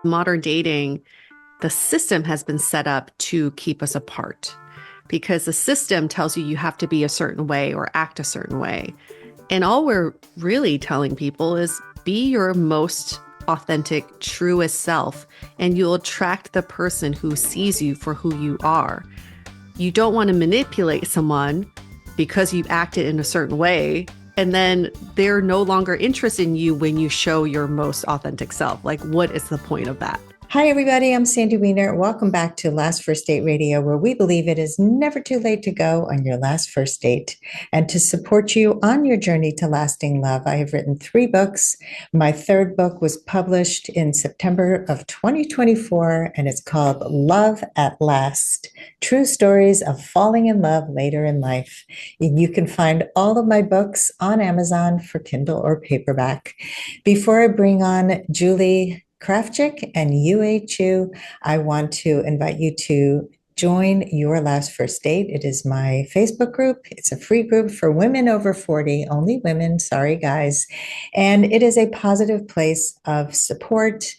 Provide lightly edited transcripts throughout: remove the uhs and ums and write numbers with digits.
Modern dating, the system has been set up to keep us apart because the system tells you have to be a certain way or act a certain way. And all we're really telling people is be your most authentic, truest self, and you'll attract the person who sees you for who you are. You don't want to manipulate someone because you've acted in a certain way, and then they're no longer interested in you when you show your most authentic self. Like, what is the point of that? Hi, everybody. I'm Sandy Weiner. Welcome back to Last First Date Radio, where we believe it is never too late to go on your last first date. And to support you on your journey to lasting love, I have written 3 books. My 3rd book was published in September of 2024, and it's called Love at Last: True Stories of Falling in Love Later in Life. You can find all of my books on Amazon for Kindle or paperback. Before I bring on Julie Krafchick and Yue Xu, I want to invite you to join Your Last First Date. It is my Facebook group. It's a free group for women over 40, only women, sorry guys. And it is a positive place of support,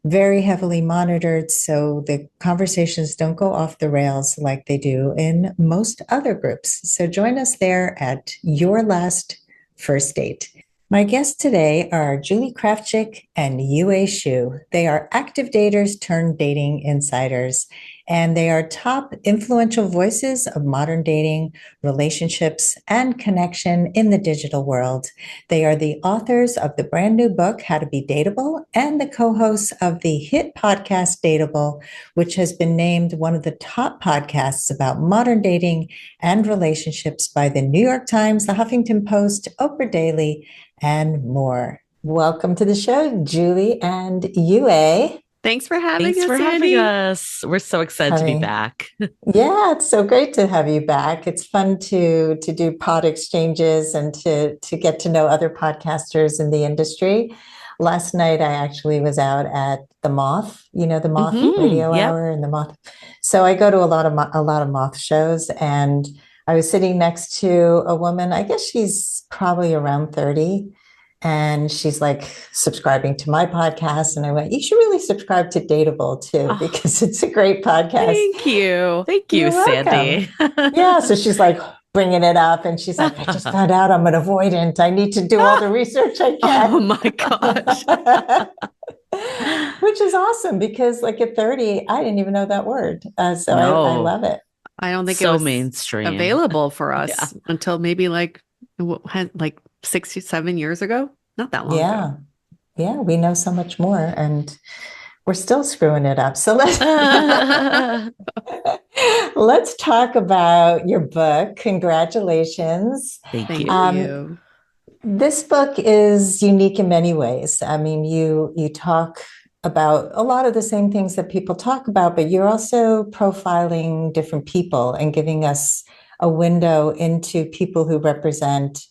very heavily monitored, so the conversations don't go off the rails like they do in most other groups. So join us there at Your Last First Date. My guests today are Julie Krafchick and Yue Xu. They are active daters turned dating insiders, and they are top influential voices of modern dating, relationships, and connection in the digital world. They are the authors of the brand new book, How to Be Dateable, and the co-hosts of the hit podcast Dateable, which has been named one of the top podcasts about modern dating and relationships by the New York Times, the Huffington Post, Oprah Daily, and more. Welcome to the show, Julie and Yue. Thanks for having Thanks us, for Sandy. having us. We're so excited to be back. Yeah, it's so great to have you back. It's fun to do pod exchanges and to get to know other podcasters in the industry. Last night, I actually was out at the Moth, the Moth Radio Hour and the Moth. So I go to a lot of Moth shows, and I was sitting next to a woman. I guess she's probably around 30. And she's like subscribing to my podcast. And I went, you should really subscribe to Dateable too, because it's a great podcast. Thank you. Thank you, Sandy. Yeah. So she's like bringing it up, and she's like, I just found out I'm an avoidant. I need to do all the research I can. Oh my gosh. Which is awesome, because like at 30, I didn't even know that word. I love it. I don't think so it was mainstream available for us until maybe like 6-7 years ago. Not that long ago. Yeah, we know so much more, and we're still screwing it up. So let's talk about your book. Congratulations. Thank you. This book is unique in many ways. I mean, you talk about a lot of the same things that people talk about, but you're also profiling different people and giving us a window into people who represent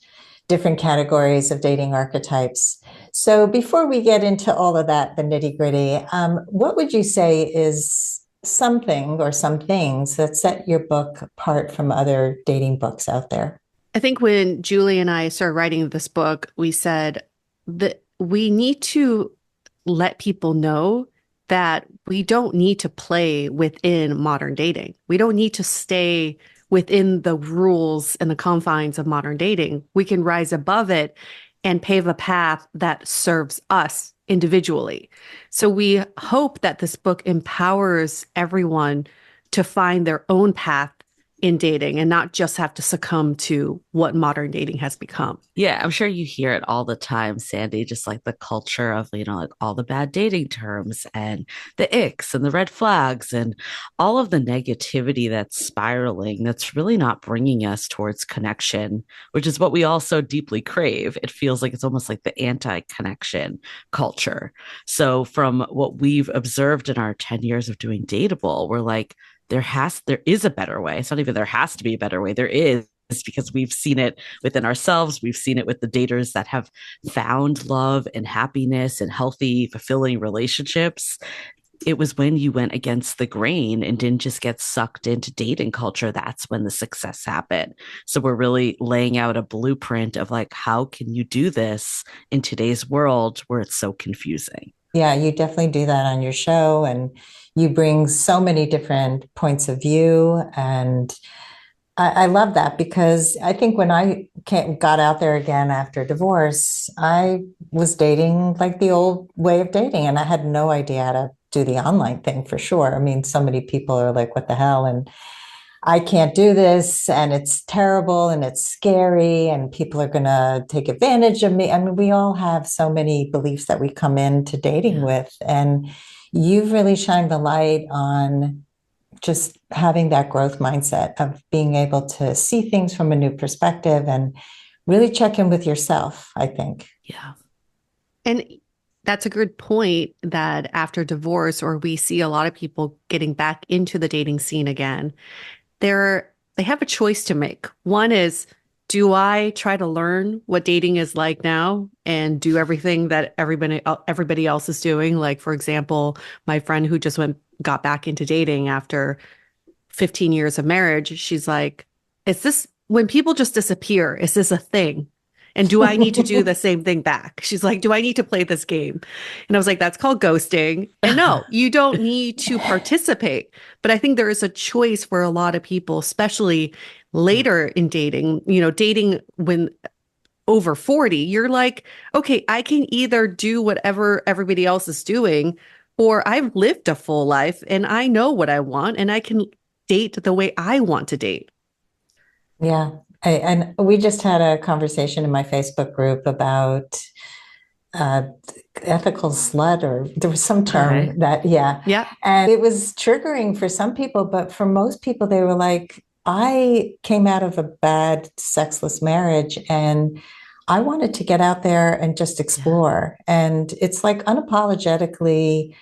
different categories of dating archetypes. So before we get into all of that, the nitty-gritty, what would you say is something or some things that set your book apart from other dating books out there? I think when Julie and I started writing this book, we said that we need to let people know that we don't need to play within modern dating. We don't need to stay within the rules and the confines of modern dating. We can rise above it and pave a path that serves us individually. So we hope that this book empowers everyone to find their own path in dating and not just have to succumb to what modern dating has become. Yeah, I'm sure you hear it all the time, Sandy, just like the culture of, like all the bad dating terms and the icks and the red flags and all of the negativity that's spiraling, that's really not bringing us towards connection, which is what we all so deeply crave. It feels like it's almost like the anti-connection culture. So from what we've observed in our 10 years of doing Dateable, we're like, there is a better way. It's not even there has to be a better way. There is, because we've seen it within ourselves. We've seen it with the daters that have found love and happiness and healthy, fulfilling relationships. It was when you went against the grain and didn't just get sucked into dating culture, that's when the success happened. So we're really laying out a blueprint of like, how can you do this in today's world where it's so confusing? Yeah, you definitely do that on your show, and you bring so many different points of view. And I love that because I think when got out there again after divorce, I was dating like the old way of dating, and I had no idea how to do the online thing for sure. I mean, so many people are like, what the hell? And I can't do this, and it's terrible, and it's scary, and people are going to take advantage of me. I mean, we all have so many beliefs that we come into dating Yeah. with, and you've really shined the light on just having that growth mindset of being able to see things from a new perspective and really check in with yourself, I think. Yeah. And that's a good point that after divorce, or we see a lot of people getting back into the dating scene again, they have a choice to make. One is, do I try to learn what dating is like now and do everything that everybody else is doing? Like, for example, my friend who just got back into dating after 15 years of marriage, she's like, is this when people just disappear, is this a thing? And do I need to do the same thing back? She's like, do I need to play this game? And I was like, that's called ghosting. And no, you don't need to participate. But I think there is a choice for a lot of people, especially later in dating, dating when over 40, you're like, okay, I can either do whatever everybody else is doing, or I've lived a full life and I know what I want and I can date the way I want to date. Yeah. And we just had a conversation in my Facebook group about uh, ethical slut, or there was some Okay. term that, yeah. Yeah. And it was triggering for some people, but for most people, they were like, I came out of a bad sexless marriage and I wanted to get out there and just Yeah. explore. And it's like unapologetically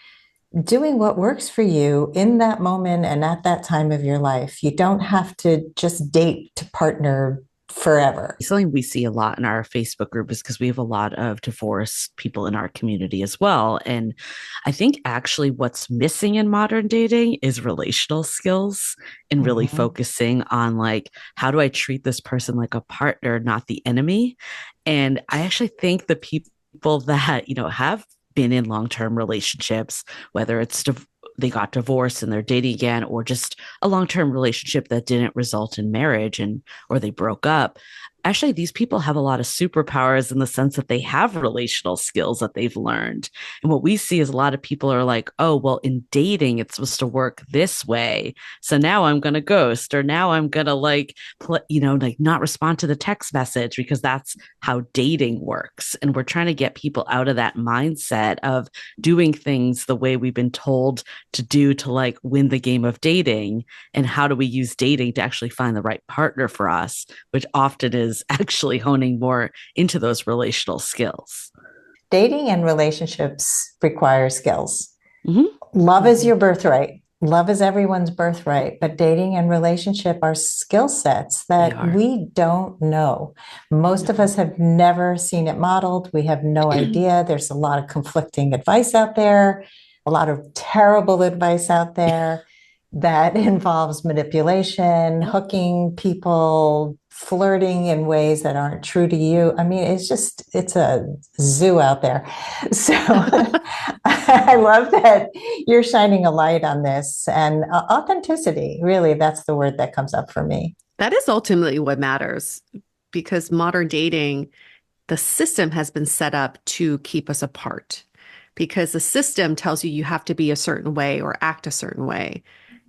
doing what works for you in that moment and at that time of your life. You don't have to just date to partner forever. Something we see a lot in our Facebook group is because we have a lot of divorced people in our community as well. And I think actually what's missing in modern dating is relational skills and really Mhm. focusing on like, how do I treat this person like a partner, not the enemy? And I actually think the people that, have been in long-term relationships, whether it's they got divorced and they're dating again, or just a long-term relationship that didn't result in marriage and or they broke up, actually these people have a lot of superpowers in the sense that they have relational skills that they've learned. And what we see is a lot of people are like, oh, well, in dating it's supposed to work this way, so now I'm going to ghost, or now I'm going to like like not respond to the text message because that's how dating works. And we're trying to get people out of that mindset of doing things the way we've been told to do to like win the game of dating, and how do we use dating to actually find the right partner for us, which often is actually honing more into those relational skills. Dating and relationships require skills. Mm-hmm. Love is Mhm. your birthright. Love is everyone's birthright, but dating and relationship are skill sets They that are. we don't know. Most of No. us have never seen it modeled. We have no idea. There's a lot of conflicting advice out there, a lot of terrible advice out there that involves manipulation, Yep. hooking people, flirting in ways that aren't true to you. I mean, it's a zoo out there. So I love that you're shining a light on this, and authenticity. Really, that's the word that comes up for me. That is ultimately what matters because modern dating, the system has been set up to keep us apart because the system tells you you have to be a certain way or act a certain way.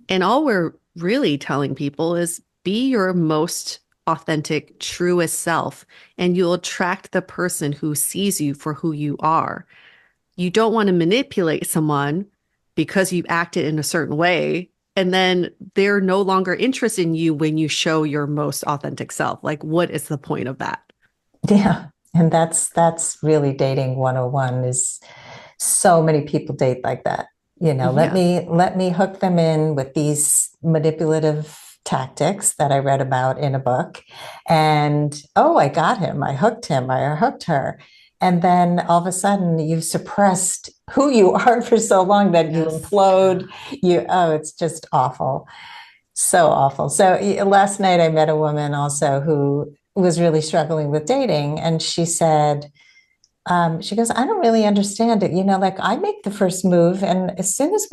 And all we're really telling people is be your most authentic, truest self, and you'll attract the person who sees you for who you are. You don't want to manipulate someone because you've acted in a certain way, and then they're no longer interested in you when you show your most authentic self. Like, what is the point of that? Yeah. And that's really dating 101 is so many people date like that. You know, let Yeah. me let me hook them in with these manipulative tactics that I read about in a book. And oh, I got him. I hooked him. I hooked her. And then all of a sudden you've suppressed who you are for so long that you Yes. implode. It's just awful. So awful. So last night I met a woman also who was really struggling with dating, and she said, She goes, I don't really understand it. Like I make the first move. And as soon as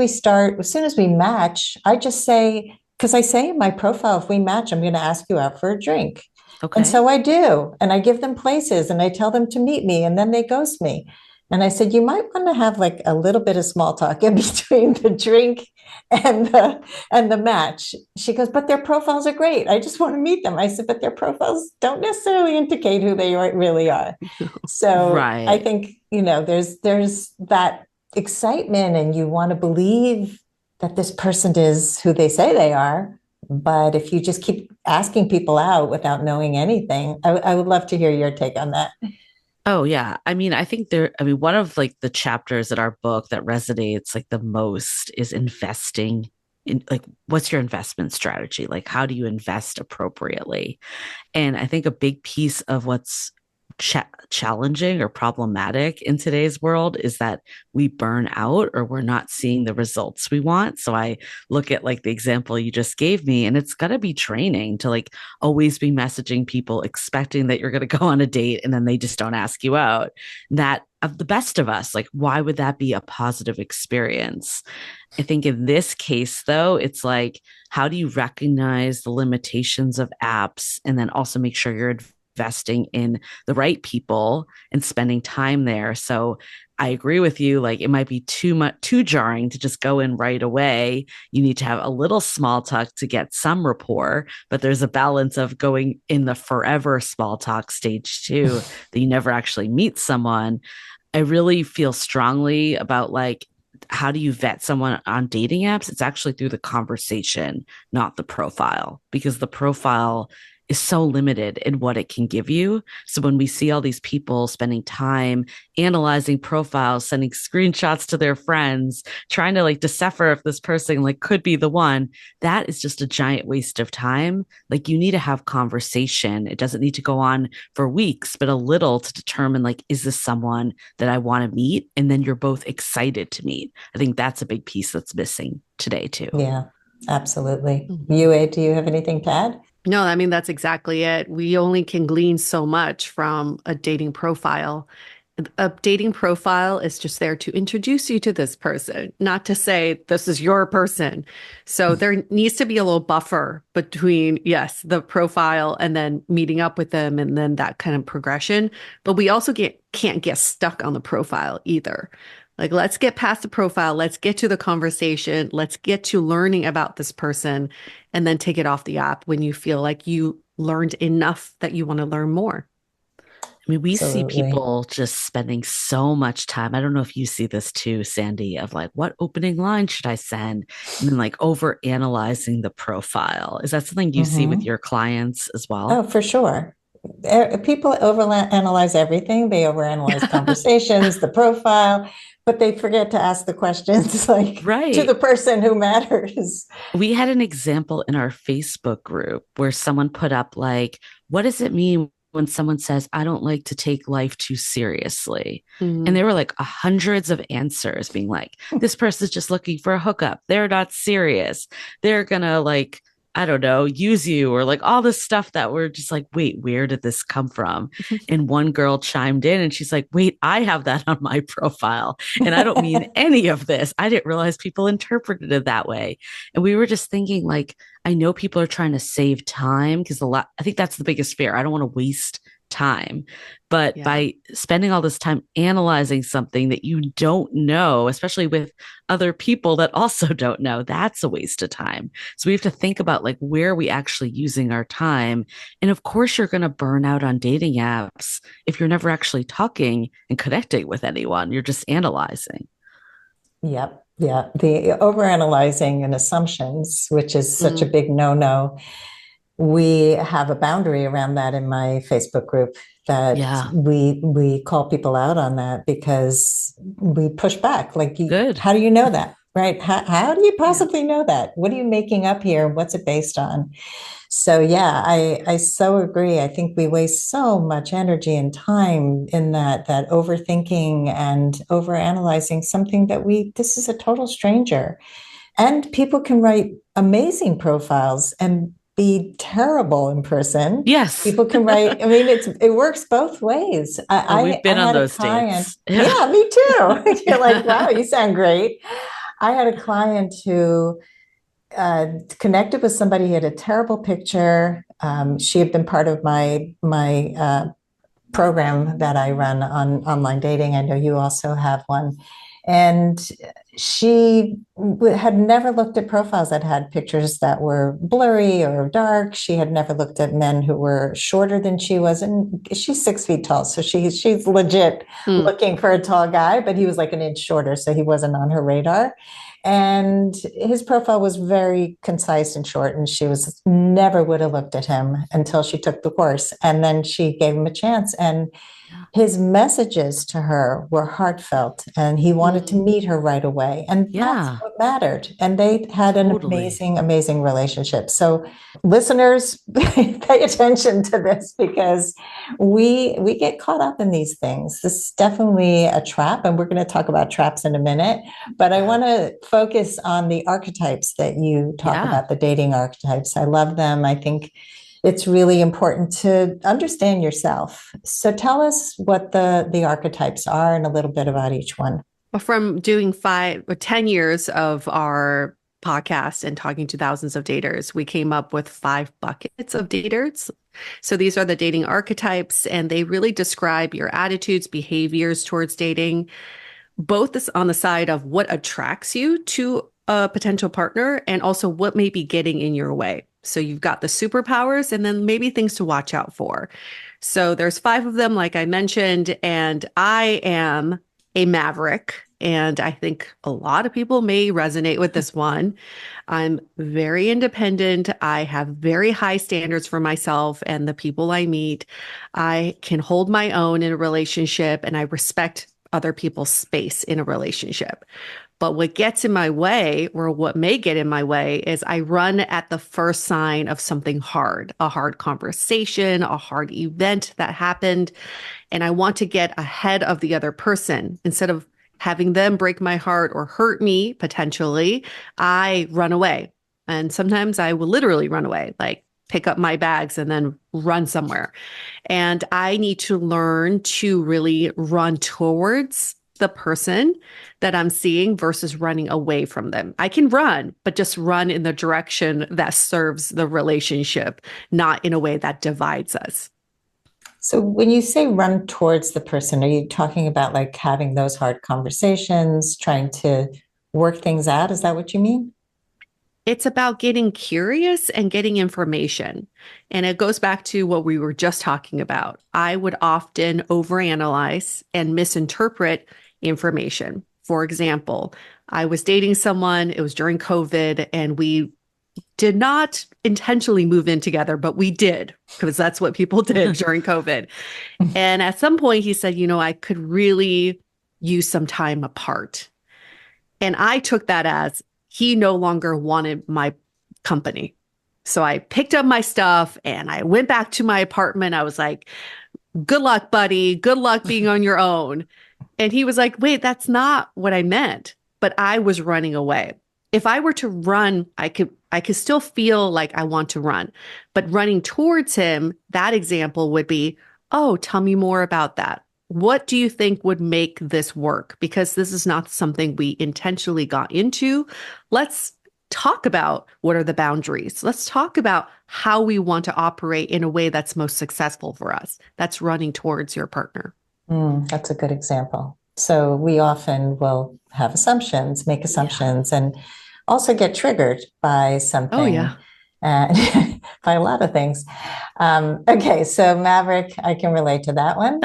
we match, I just say, because I say in my profile, if we match, I'm going to ask you out for a drink. And Okay. so I do. And I give them places and I tell them to meet me and then they ghost me. And I said, you might want to have like a little bit of small talk in between the drink and the match. She goes, but their profiles are great. I just want to meet them. I said, but their profiles don't necessarily indicate who they really are. So I Right. think, there's that excitement and you want to believe that this person is who they say they are. But if you just keep asking people out without knowing anything, I would love to hear your take on that. Oh yeah. I mean, one of like the chapters in our book that resonates like the most is investing in like what's your investment strategy? Like how do you invest appropriately? And I think a big piece of what's challenging or problematic in today's world is that we burn out or we're not seeing the results we want. So I look at like the example you just gave me, and it's got to be training to like always be messaging people expecting that you're going to go on a date and then they just don't ask you out. That of the best of us, like, why would that be a positive experience? I think in this case, though, it's like, how do you recognize the limitations of apps and then also make sure you're investing in the right people and spending time there? So I agree with you. Like it might be too jarring to just go in right away. You need to have a little small talk to get some rapport, but there's a balance of going in the forever small talk stage too, that you never actually meet someone. I really feel strongly about like, how do you vet someone on dating apps? It's actually through the conversation, not the profile, because the profile is so limited in what it can give you. So when we see all these people spending time analyzing profiles, sending screenshots to their friends, trying to like decipher if this person like could be the one, that is just a giant waste of time. Like you need to have conversation. It doesn't need to go on for weeks, but a little to determine like, is this someone that I want to meet? And then you're both excited to meet. I think that's a big piece that's missing today too. Yeah, absolutely. Mhm. Yue, do you have anything to add? No, I mean, that's exactly it. We only can glean so much from a dating profile. A dating profile is just there to introduce you to this person, not to say this is your person. So there needs to be a little buffer between, yes, the profile and then meeting up with them and then that kind of progression. But we also can't get stuck on the profile either. Like, let's get past the profile. Let's get to the conversation. Let's get to learning about this person and then take it off the app when you feel like you learned enough that you want to learn more. I mean, we see Absolutely. people just spending so much time. I don't know if you see this too, Sandy, of like, what opening line should I send? And then like over analyzing the profile. Is that something you see with Hmm. your clients as Oh, well? for sure. People overanalyze everything. They overanalyze conversations, the profile, but they forget to ask the questions like to the Right. person who matters. We had an example in our Facebook group where someone put up like, what does it mean when someone says, I don't like to take life too seriously? And Mhm. there were like hundreds of answers being like, this person's just looking for a hookup. They're not serious. They're gonna like, I don't know, use you or like all this stuff that we're just like, wait, where did this come from? And one girl chimed in and she's like, wait, I have that on my profile. And I don't mean any of this. I didn't realize people interpreted it that way. And we were just thinking, like, I know people are trying to save time because I think that's the biggest fear. I don't want to waste time. But Yeah. by spending all this time analyzing something that you don't know, especially with other people that also don't know, that's a waste of time. So we have to think about like where are we actually using our time. And of course, you're going to burn out on dating apps if you're never actually talking and connecting with anyone. You're just analyzing. Yep. Yeah. The overanalyzing and assumptions, which is such a Mm. big no-no. We have a boundary around that in my Facebook group that Yeah, we call people out on that because we push back. Like, good. how do you know that? Right? How do you Yeah. possibly know that? What are you making up here? What's it based on? So yeah, I so agree. I think we waste so much energy and time in that overthinking and overanalyzing something that this is a total stranger. And people can write amazing profiles and be terrible in person. Yes. People can write. I mean, it works both ways. We've been I on had a those client. dates. Yeah, me too. You're like, wow, you sound great. I had a client who connected with somebody who had a terrible picture. She had been part of my program that I run on online dating. I know you also have one. And she had never looked at profiles that had pictures that were blurry or dark. She had never looked at men who were shorter than she was. And she's 6 feet tall. So she's legit looking for a tall guy, but he was like an inch shorter. So he wasn't on her radar. And his profile was very concise and short, and she was never would have looked at him until she took the course. And then she gave him a chance. And his messages to her were heartfelt, and he wanted to meet her right away. And that's what mattered. And they had an amazing relationship. So listeners, pay attention to this, because we get caught up in these things. This is definitely a trap, and we're going to talk about traps in a minute. But I want to focus on the archetypes that you talk about, the dating archetypes. I love them. I think it's really important to understand yourself. So tell us what the archetypes are and a little bit about each one. Well, from doing 5 or 10 years of our podcast and talking to thousands of daters, we came up with 5 buckets of daters. So these are the dating archetypes, and they really describe your attitudes, behaviors towards dating, both this on the side of what attracts you to a potential partner and also what may be getting in your way. So you've got the superpowers and then maybe things to watch out for. So there's 5 of them, like I mentioned, and I am a Maverick. And I think a lot of people may resonate with this one. I'm very independent. I have very high standards for myself and the people I meet. I can hold my own in a relationship, and I respect other people's space in a relationship. But what gets in my way, or what may get in my way, is I run at the first sign of something hard, a hard conversation, a hard event that happened. And I want to get ahead of the other person. Instead of having them break my heart or hurt me potentially, I run away. And sometimes I will literally run away, like pick up my bags and then run somewhere. And I need to learn to really run towards the person that I'm seeing versus running away from them. I can run, but just run in the direction that serves the relationship, not in a way that divides us. So when you say run towards the person, are you talking about like having those hard conversations, trying to work things out? Is that what you mean? It's about getting curious and getting information. And it goes back to what we were just talking about. I would often overanalyze and misinterpret information. For example, I was dating someone, it was during COVID, and we did not intentionally move in together, but we did, because that's what people did during COVID. And at some point he said, I could really use some time apart. And I took that as he no longer wanted my company. So I picked up my stuff and I went back to my apartment. I was like, good luck, buddy. Good luck being on your own. And he was like, wait, that's not what I meant. But I was running away. If I were to run, I could still feel like I want to run. But running towards him, that example would be, oh, tell me more about that. What do you think would make this work? Because this is not something we intentionally got into. Let's talk about what are the boundaries. Let's talk about how we want to operate in a way that's most successful for us. That's running towards your partner. That's a good example. So we often will have assumptions, make assumptions, and also get triggered by something. Oh, yeah. By a lot of things. Okay, so Maverick, I can relate to that one.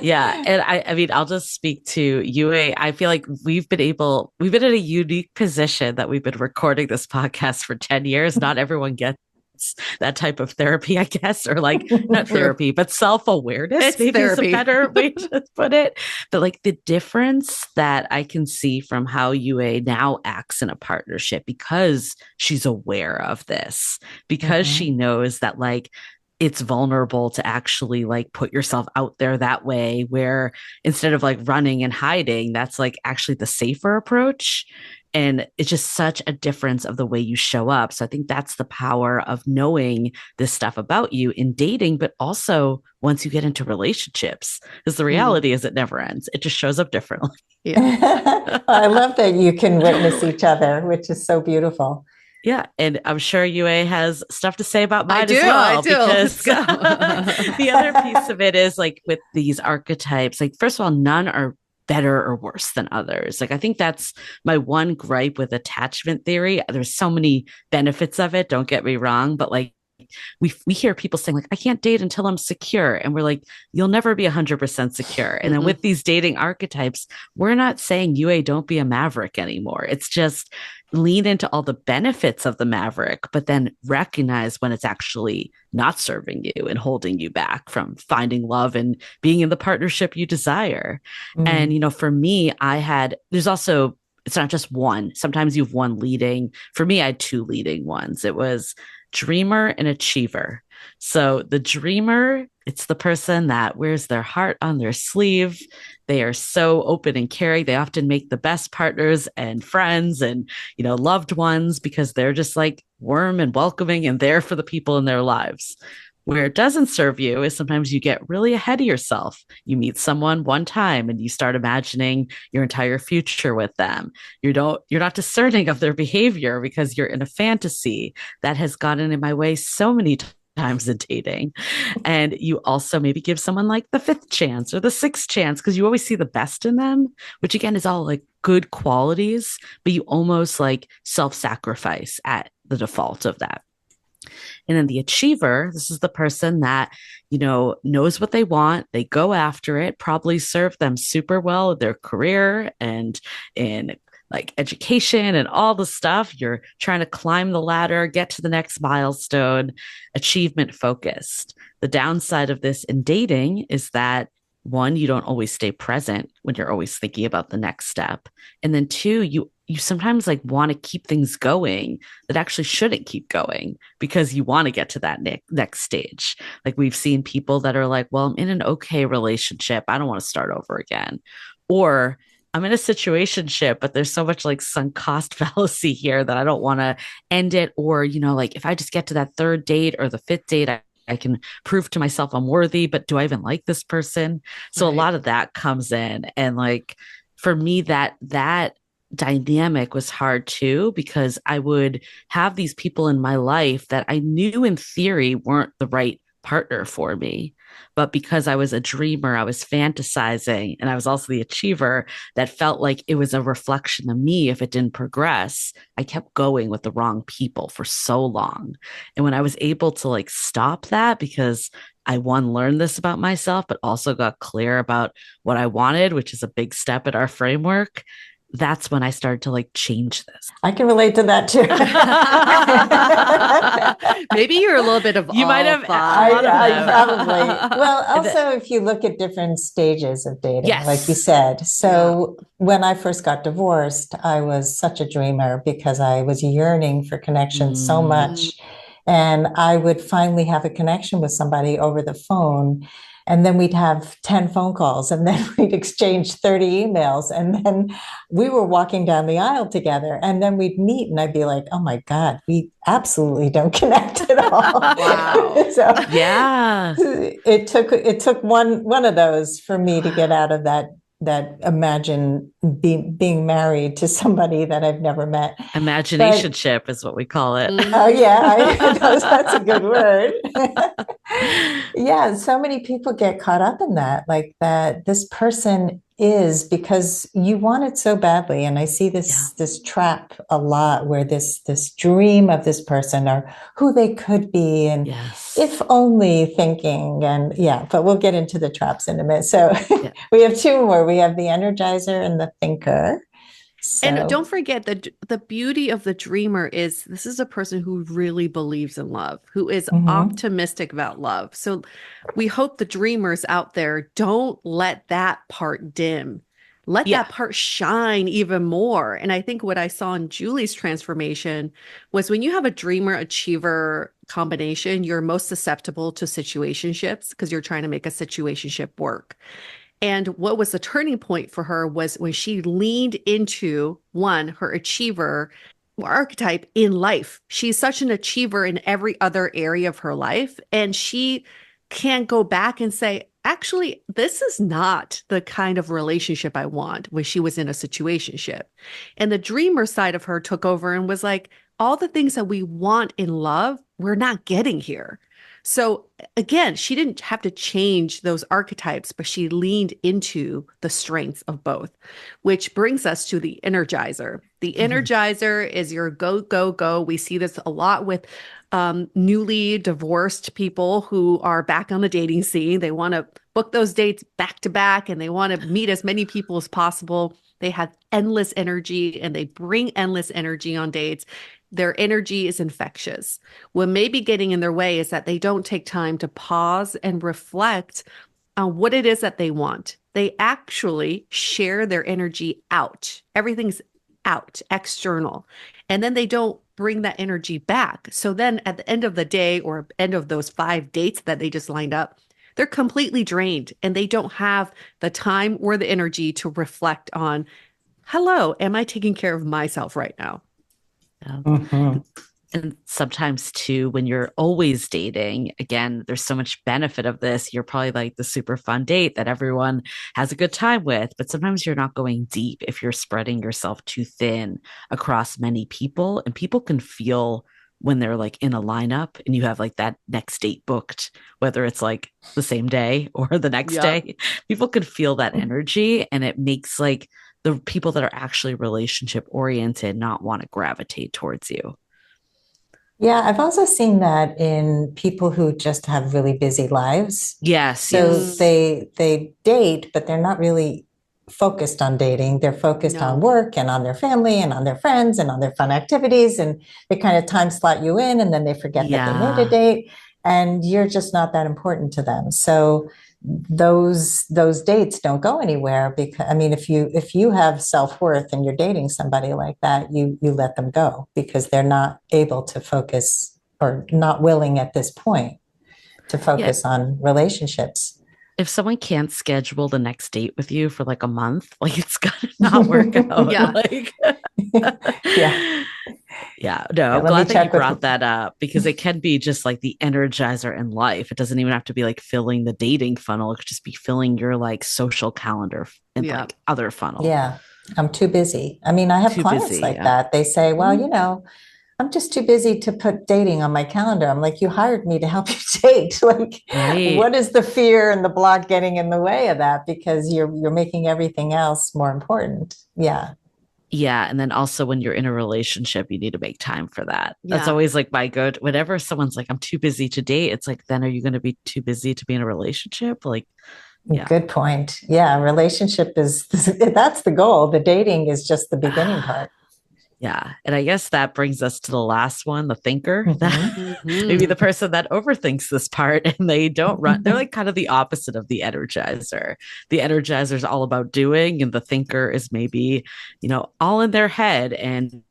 Yeah, and I mean, I'll just speak to Yue. I feel like we've been in a unique position that we've been recording this podcast for 10 years. Not everyone gets that type of therapy, I guess, or like not therapy, but self-awareness. Maybe therapy is a better way to put it. But like the difference that I can see from how Yue now acts in a partnership, because she's aware of this, because she knows that like it's vulnerable to actually like put yourself out there that way, where instead of like running and hiding, that's like actually the safer approach. And it's just such a difference of the way you show up. So I think that's the power of knowing this stuff about you in dating, but also once you get into relationships, because the reality is it never ends. It just shows up differently. Yeah. I love that you can witness each other, which is so beautiful. Yeah, and I'm sure Yue has stuff to say about mine as I well, do. because Let's go. the other piece of it is like with these archetypes, like first of all, none are better or worse than others. Like I think that's my one gripe with attachment theory. There's so many benefits of it, don't get me wrong, but like we hear people saying like I can't date until I'm secure, and we're like you'll never be 100% secure. And then with these dating archetypes, we're not saying Yue don't be a maverick anymore. It's just lean into all the benefits of the maverick, but then recognize when it's actually not serving you and holding you back from finding love and being in the partnership you desire. And for me, there's also, it's not just one. Sometimes you've one leading. For me, I had two leading ones. It was dreamer and achiever. So the dreamer, it's the person that wears their heart on their sleeve. They are so open and caring. They often make the best partners and friends and, loved ones, because they're just like warm and welcoming and there for the people in their lives. Where it doesn't serve you is sometimes you get really ahead of yourself. You meet someone one time and you start imagining your entire future with them. You're not discerning of their behavior because you're in a fantasy. That has gotten in my way so many times in dating. And you also maybe give someone like the fifth chance or the sixth chance because you always see the best in them, which again is all like good qualities, but you almost like self-sacrifice at the default of that. And then the achiever, this is the person that, knows what they want. They go after it, probably serve them super well in their career and in like education and all the stuff. You're trying to climb the ladder, get to the next milestone, achievement focused. The downside of this in dating is that one, you don't always stay present when you're always thinking about the next step. And then two, you sometimes like want to keep things going that actually shouldn't keep going because you want to get to that next stage. Like we've seen people that are like, well, I'm in an okay relationship. I don't want to start over again. Or I'm in a situationship, but there's so much like sunk cost fallacy here that I don't want to end it. Or, like if I just get to that third date or the fifth date, I can prove to myself I'm worthy, but do I even like this person? So a lot of that comes in. And like, for me, that dynamic was hard too, because I would have these people in my life that I knew in theory weren't the right partner for me. But because I was a dreamer, I was fantasizing, and I was also the achiever that felt like it was a reflection of me. If it didn't progress, I kept going with the wrong people for so long. And when I was able to like stop that, because I learned this about myself, but also got clear about what I wanted, which is a big step in our framework, that's when I started to like change this. I can relate to that too. Maybe you're a little bit of you might have I probably. Well, also if you look at different stages of dating, yes, like you said. So when I first got divorced, I was such a dreamer because I was yearning for connection so much. And I would finally have a connection with somebody over the phone. And then we'd have 10 phone calls, and then we'd exchange 30 emails. And then we were walking down the aisle together, and then we'd meet, and I'd be like, oh my God, we absolutely don't connect at all. Wow. So yeah, it took one of those for me to get out of that imagine being married to somebody that I've never met. Imaginationship is what we call it. Oh yeah, that's a good word. Yeah, so many people get caught up in that, like that this person is because you want it so badly. And I see this trap a lot where this dream of this person or who they could be and if only thinking, and but we'll get into the traps in a minute. So we have two more. We have the Energizer and the Thinker. So. And don't forget that the beauty of the dreamer is this is a person who really believes in love, who is optimistic about love. So we hope the dreamers out there don't let that part dim. Let that part shine even more. And I think what I saw in Julie's transformation was when you have a dreamer achiever combination, you're most susceptible to situationships because you're trying to make a situationship work. And what was the turning point for her was when she leaned into one, her achiever archetype in life. She's such an achiever in every other area of her life. And she can go back and say, actually, this is not the kind of relationship I want when she was in a situationship. And the dreamer side of her took over and was like, all the things that we want in love, we're not getting here. So again, she didn't have to change those archetypes, but she leaned into the strengths of both, which brings us to the Energizer. The Energizer is your go, go, go. We see this a lot with newly divorced people who are back on the dating scene. They want to book those dates back to back and they want to meet as many people as possible. They have endless energy and they bring endless energy on dates. Their energy is infectious. What may be getting in their way is that they don't take time to pause and reflect on what it is that they want. They actually share their energy out. Everything's out, external. And then they don't bring that energy back. So then at the end of the day or end of those 5 dates that they just lined up, they're completely drained and they don't have the time or the energy to reflect on, hello, am I taking care of myself right now? Mhm. And sometimes too, when you're always dating, again, there's so much benefit of this. You're probably like the super fun date that everyone has a good time with, but sometimes you're not going deep if you're spreading yourself too thin across many people. And people can feel when they're like in a lineup and you have like that next date booked, whether it's like the same day or the next Yep. day, people can feel that energy and it makes like the people that are actually relationship oriented not want to gravitate towards you. Yeah, I've also seen that in people who just have really busy lives. Yes, So yes. they date, but they're not really focused on dating. They're focused on No. work and on their family and on their friends and on their fun activities. And they kind of time slot you in and then they forget that they made a Yeah. date and you're just not that important to them. So those dates don't go anywhere because I mean if you have self-worth and you're dating somebody like that, you let them go because they're not able to focus or not willing at this point to Yeah. focus on relationships. If someone can't schedule the next date with you for like a month, like it's gonna not work out. Yeah. Like Yeah. yeah, no, Yeah, I'm let me glad that you check with brought that up because it can be just like the energizer in life. It doesn't even have to be like filling the dating funnel. It could just be filling your like social calendar and Yeah. like other funnel. yeah, I'm too busy. I mean, I have Too clients busy. like Yeah. that. They say, well, Mhm. I'm just too busy to put dating on my calendar. I'm like, you hired me to help you date. Like, Right. what is the fear and the block getting in the way of that? Because you're making everything else more important. Yeah. Yeah. And then also when you're in a relationship, you need to make time for that. That's Yeah. always like my good. Whenever someone's like, I'm too busy to date, it's like, then are you going to be too busy to be in a relationship? Like, yeah. Good point. Yeah, relationship is that's the goal. The dating is just the beginning part. Yeah. And I guess that brings us to the last one, the thinker, that Mhm. maybe the Hmm. person that overthinks this part and they don't run. They're like kind of the opposite of the energizer. The energizer is all about doing, and the thinker is maybe, all in their head. And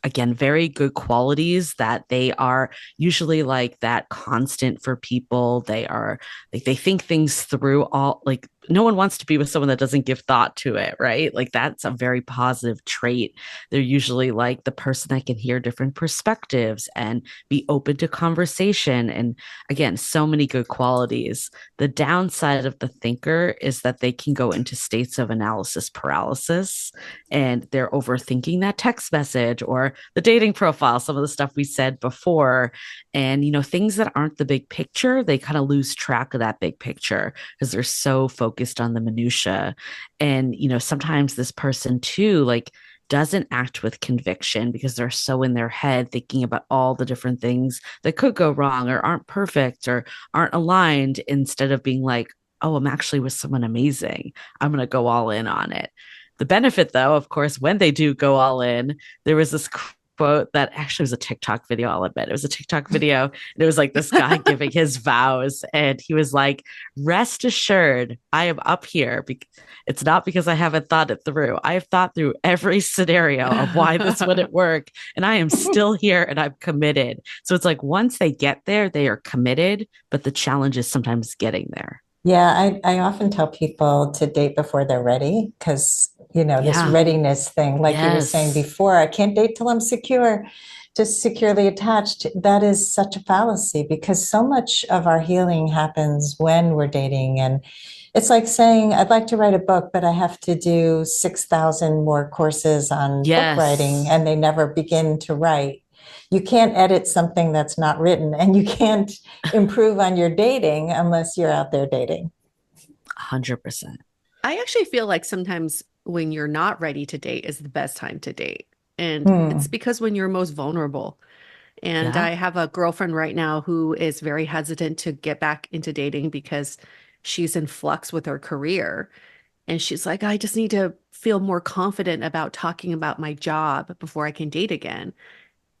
again, very good qualities that they are usually like that constant for people. They are like, they think things through all like, no one wants to be with someone that doesn't give thought to it, right? Like that's a very positive trait. They're usually like the person that can hear different perspectives and be open to conversation. And again, so many good qualities. The downside of the thinker is that they can go into states of analysis paralysis and they're overthinking that text message or the dating profile, some of the stuff we said before. And, things that aren't the big picture, they kind of lose track of that big picture because they're so focused on the minutia. And, sometimes this person too, like, doesn't act with conviction because they're so in their head thinking about all the different things that could go wrong or aren't perfect or aren't aligned instead of being like, oh, I'm actually with someone amazing. I'm going to go all in on it. The benefit, though, of course, when they do go all in, there was this quote that actually was a TikTok video. I'll admit it was a TikTok video. And it was like this guy giving his vows. And he was like, rest assured, I am up here. It's not because I haven't thought it through. I have thought through every scenario of why this wouldn't work. And I am still here and I'm committed. So it's like once they get there, they are committed. But the challenge is sometimes getting there. Yeah, I often tell people to date before they're ready because, this Yeah. readiness thing, like you were saying Yes. before, I can't date till I'm secure, just securely attached. That is such a fallacy because so much of our healing happens when we're dating. And it's like saying, I'd like to write a book, but I have to do 6,000 more courses on book writing, Yes. and they never begin to write. You can't edit something that's not written, and you can't improve on your dating unless you're out there dating. 100%. I actually feel like sometimes when you're not ready to date is the best time to date. And it's Hmm. because when you're most vulnerable. And Yeah. I have a girlfriend right now who is very hesitant to get back into dating because she's in flux with her career. And she's like, I just need to feel more confident about talking about my job before I can date again.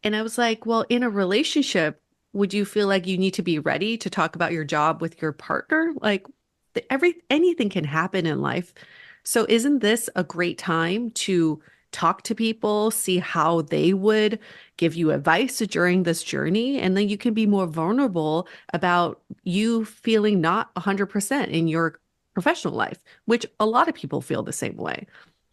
And I was like, well, in a relationship, would you feel like you need to be ready to talk about your job with your partner? Like anything can happen in life. So isn't this a great time to talk to people, see how they would give you advice during this journey, and then you can be more vulnerable about you feeling not 100% in your professional life, which a lot of people feel the same way.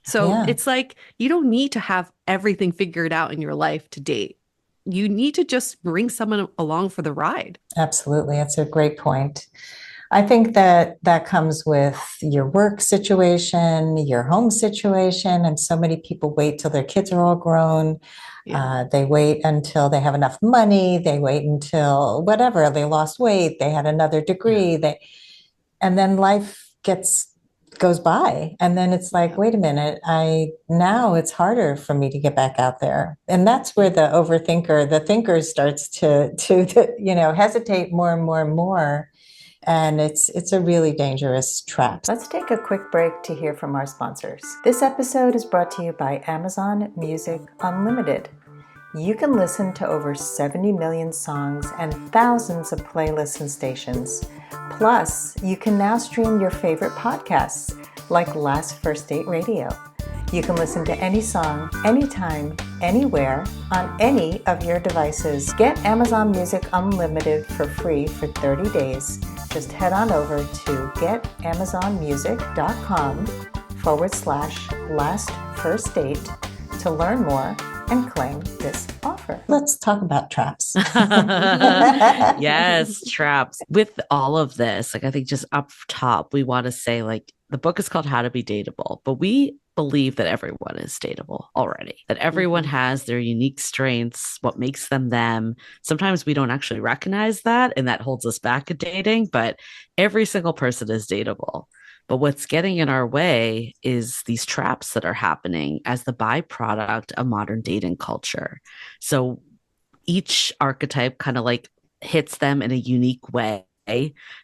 So Yeah, it's like you don't need to have everything figured out in your life to date. You need to just bring someone along for the ride. absolutely. That's a great point. I think that that comes with your work situation, your home situation, and so many people wait till their kids are all grown. Yeah. They wait until they have enough money. They wait until whatever, they lost weight, they had another Yeah. degree, and then life goes by. And then it's like, Yeah. wait a minute, now it's harder for me to get back out there. And that's where the overthinker, the thinker starts to hesitate more and more and more. And it's a really dangerous trap. Let's take a quick break to hear from our sponsors. This episode is brought to you by Amazon Music Unlimited. You can listen to over 70 million songs and thousands of playlists and stations. Plus, you can now stream your favorite podcasts like Last First Date Radio. You can listen to any song, anytime, anywhere, on any of your devices. Get Amazon Music Unlimited for free for 30 days. Just head on over to getamazonmusic.com/last first date to learn more and claim this offer. Let's talk about traps. Yes, traps. With all of this, like I think just up top, we want to say like the book is called How to Be Dateable, but we believe that everyone is dateable already, that everyone has their unique strengths, what makes them them. Sometimes we don't actually recognize that, and that holds us back at dating, but every single person is dateable. But what's getting in our way is these traps that are happening as the byproduct of modern dating culture. So each archetype kind of like hits them in a unique way.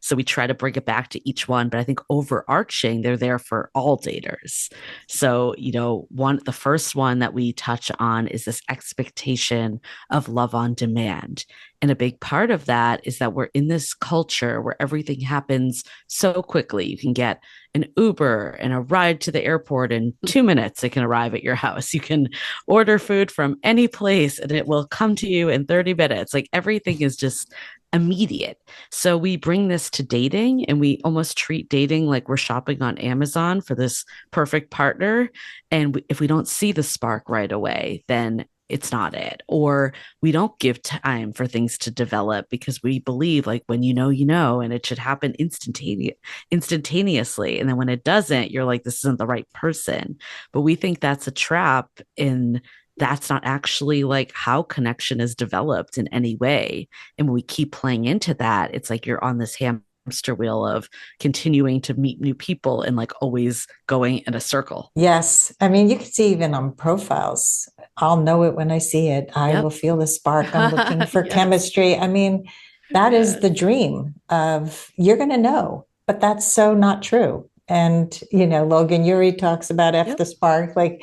So we try to bring it back to each one, but I think overarching, they're there for all daters. So, the first one that we touch on is this expectation of love on demand. And a big part of that is that we're in this culture where everything happens so quickly. You can get an Uber and a ride to the airport in 2 minutes. It can arrive at your house. You can order food from any place and it will come to you in 30 minutes. Like everything is just immediate. So we bring this to dating and we almost treat dating like we're shopping on Amazon for this perfect partner. And if we don't see the spark right away, then it's not it. Or we don't give time for things to develop because we believe like when you know, and it should happen instantaneously. And then when it doesn't, you're like, this isn't the right person. But we think that's a trap in that's not actually like how connection is developed in any way. And when we keep playing into that, it's like you're on this hamster wheel of continuing to meet new people and like always going in a circle. Yes. I mean, you can see even on profiles. I'll know it when I see it. I Yep. will feel the spark. I'm looking for Yes. chemistry. I mean, that is the Yes. dream of you're going to know, but that's so not true. And, Logan Ury talks about F Yep. the spark. Like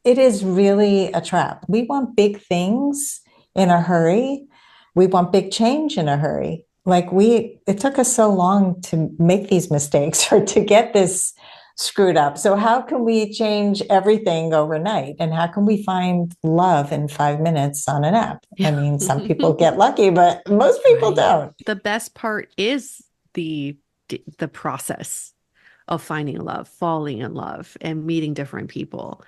it is really a trap. We want big things in a hurry. We want big change in a hurry. Like it took us so long to make these mistakes or to get this screwed up. So how can we change everything overnight? And how can we find love in 5 minutes on an app? I mean, some people get lucky, but most people don't. The best part is the process of finding love, falling in love, and meeting different people.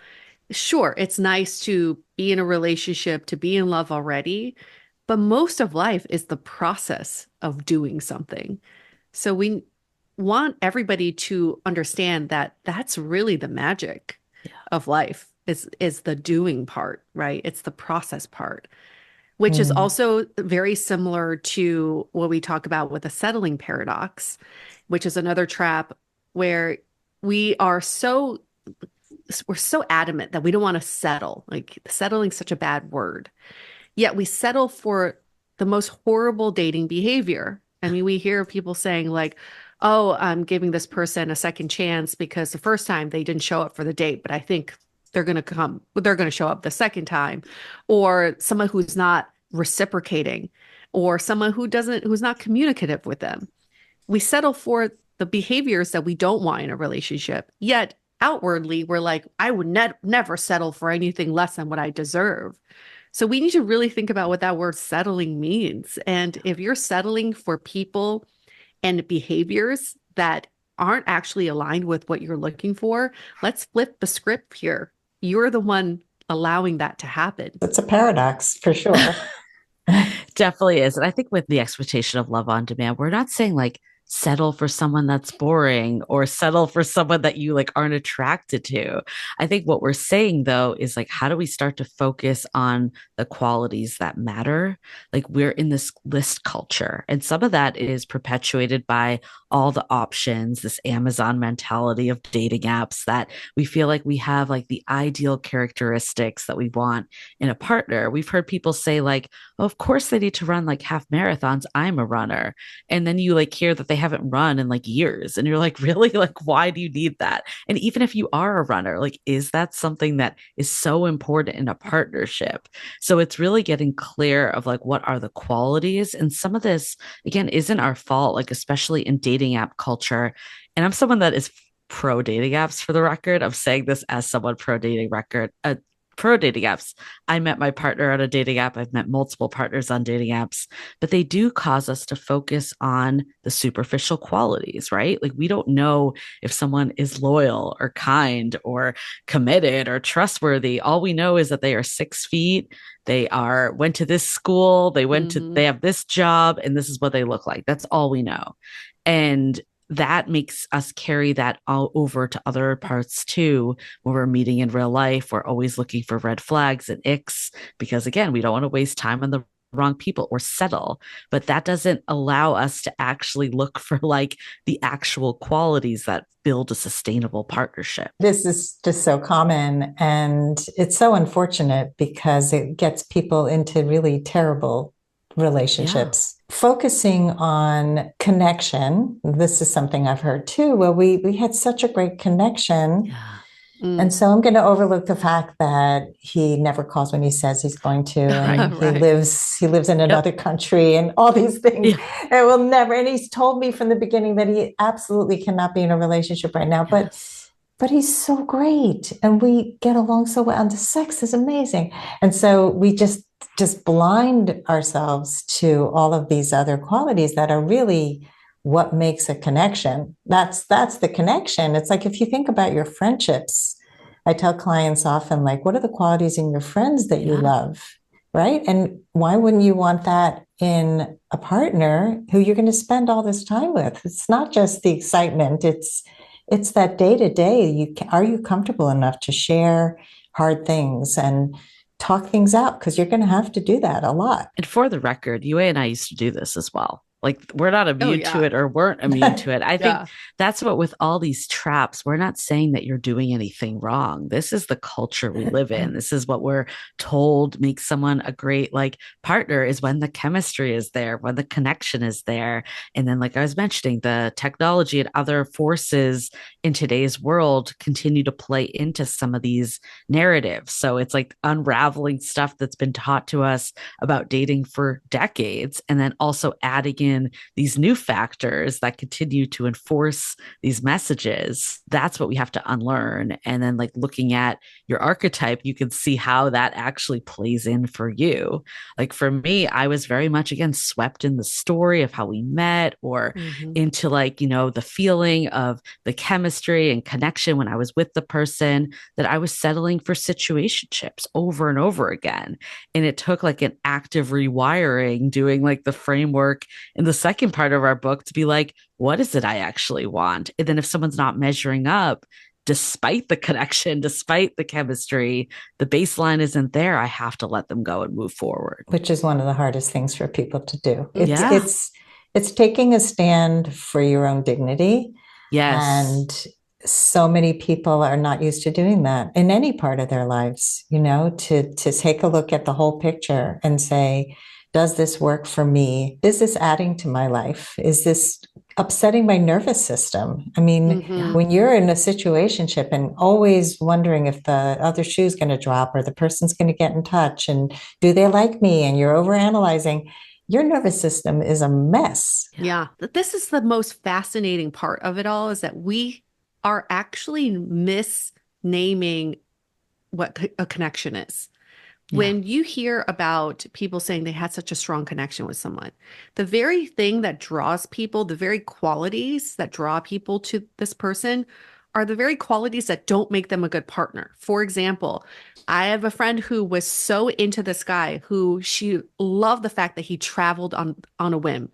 Sure, it's nice to be in a relationship, to be in love already, but most of life is the process of doing something. So we want everybody to understand that that's really the magic of life is the doing part, right? It's the process part, which is also very similar to what we talk about with the settling paradox, which is another trap where we are we're so adamant that we don't want to settle. Like settling is such a bad word. Yet we settle for the most horrible dating behavior. I mean, we hear people saying like, "Oh, I'm giving this person a second chance because the first time they didn't show up for the date, but I think they're going to show up the second time." Or someone who's not reciprocating, or someone who's not communicative with them. We settle for the behaviors that we don't want in a relationship. Yet outwardly, we're like, I would never settle for anything less than what I deserve. So we need to really think about what that word settling means. And if you're settling for people and behaviors that aren't actually aligned with what you're looking for, let's flip the script here. You're the one allowing that to happen. It's a paradox for sure. Definitely is. And I think with the expectation of love on demand, we're not saying like settle for someone that's boring or settle for someone that you like aren't attracted to. I think what we're saying though is like, how do we start to focus on the qualities that matter? Like we're in this list culture, and some of that is perpetuated by all the options, this Amazon mentality of dating apps that we feel like we have like the ideal characteristics that we want in a partner. We've heard people say like, oh, of course they need to run like half marathons. I'm a runner. And then you like hear that they haven't run in like years. And you're like, really? Like, why do you need that? And even if you are a runner, like, is that something that is so important in a partnership? So it's really getting clear of like, what are the qualities? And some of this, again, isn't our fault, like, especially in dating app culture. And I'm someone that is pro dating apps for the record. I'm saying this as someone pro dating apps. I met my partner on a dating app. I've met multiple partners on dating apps, but they do cause us to focus on the superficial qualities, right? Like we don't know if someone is loyal or kind or committed or trustworthy. All we know is that they are 6 feet. They went to this school. They have this job, and this is what they look like. That's all we know. And that makes us carry that all over to other parts too. When we're meeting in real life, we're always looking for red flags and icks because, again, we don't want to waste time on the wrong people or settle. But that doesn't allow us to actually look for like the actual qualities that build a sustainable partnership. This is just so common, and it's so unfortunate because it gets people into really terrible relationships. Yeah. Focusing on connection. This is something I've heard too, where we had such a great connection. Yeah. And so I'm going to overlook the fact that he never calls when he says he's going to, and he lives in another country and all these things. Yeah. It will never. And he's told me from the beginning that he absolutely cannot be in a relationship right now, but he's so great and we get along so well and the sex is amazing. And so we just blind ourselves to all of these other qualities that are really what makes a connection. That's the connection. It's like if you think about your friendships, I tell clients often, like, what are the qualities in your friends that you love, right? And why wouldn't you want that in a partner who you're going to spend all this time with? It's not just the excitement. It's that day to day. Are you comfortable enough to share hard things and talk things out? Because you're going to have to do that a lot. And for the record, Yue and I used to do this as well. Like we're not immune to it or weren't immune to it. I think Yeah. that's what with all these traps, we're not saying that you're doing anything wrong. This is the culture we live in. This is what we're told makes someone a great like partner is when the chemistry is there, when the connection is there. And then, like I was mentioning, the technology and other forces in today's world continue to play into some of these narratives. So it's like unraveling stuff that's been taught to us about dating for decades, and then also adding in these new factors that continue to enforce these messages. That's what we have to unlearn. And then, like looking at your archetype, you can see how that actually plays in for you. Like for me, I was very much again swept in the story of how we met or into like, the feeling of the chemistry and connection when I was with the person that I was settling for situationships over and over again. And it took like an active rewiring, doing like the framework in the second part of our book to be like, what is it I actually want? And then if someone's not measuring up, despite the connection, despite the chemistry, the baseline isn't there, I have to let them go and move forward. Which is one of the hardest things for people to do. Yeah. It's taking a stand for your own dignity. Yes. And so many people are not used to doing that in any part of their lives, to take a look at the whole picture and say, does this work for me? Is this adding to my life? Is this upsetting my nervous system? I mean, when you're in a situationship and always wondering if the other shoe's going to drop or the person's going to get in touch and do they like me, and you're overanalyzing, your nervous system is a mess. Yeah. This is the most fascinating part of it all, is that we are actually misnaming what a connection is. When you hear about people saying they had such a strong connection with someone, the very thing that draws people, the very qualities that draw people to this person are the very qualities that don't make them a good partner. For example, I have a friend who was so into this guy who she loved the fact that he traveled on a whim.